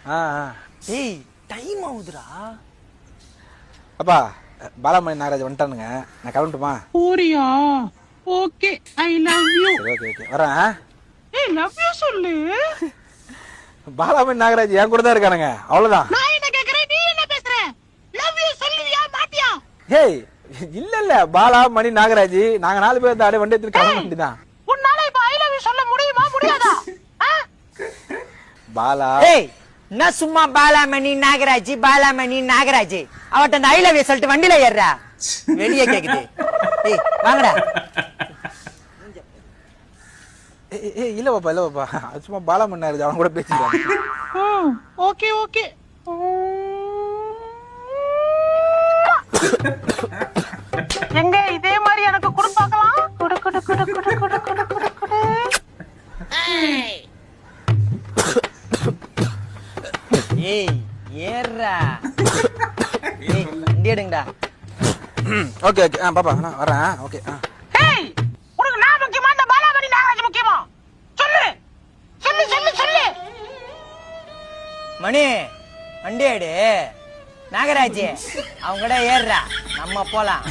டேய் டைம் ஆகுதுடா. அப்பா பாலாமணி நாகராஜ் வந்துட்டானுங்க, நான் கிளம்பட்டுமா? போறியா? Okay, I love you. Okay okay வரேன். ஏய் லவ் யூ சொல்லு. பாலாமணி நாகராஜ் என் கூட தான் இருக்கானுங்க, அவ்வளவுதான். நான் என்ன கேக்குறேன், நீ என்ன பேசுற? லவ் யூ சொல்லுவியா மாட்டியா? ஏய் இல்ல பாலாமணி நாகராஜ் நாங்க 4 பேர் தான் வண்டி எடுத்து கிளம்ப வேண்டியதான். உன்னால இப்ப ஐ லவ் யூ சொல்ல முடியுமா முடியாதா? பாலா ஏய் என்ன சும்மா பாலாமணி நாகராஜ் அவட்ட அந்த ஐ லவ் யூ சொல்லிட்டு வண்டியில ஏறுறா, வெளியே கேக்குது. ஏய் வாங்கடா. இல்ல பாப்பா அது சும்மா பாலாமணி நாகராஜ் அவன் கூட பேசிக்கிறான். Okay okay. எங்க இதே மாதிரி எனக்கு குடு பார்க்கலாம். குடு குடு குடு குடு குடு குடு குடு குடு. ஏய் ஏறுறா. ஏய் வண்டி எடுங்கடா. ஓகே ஓகே பாப்பா நான் வரேன். ஓகே ஏய் உனக்கு நான் முக்கியமா இந்த பாலாமணி நாகராஜ் முக்கியமா? சொல்லு சொல்லு சொல்லு சொல்லு. மணி வண்டி எடு. நாகராஜ் அவங்க கூட ஏறுறா, நம்ம போலாம்.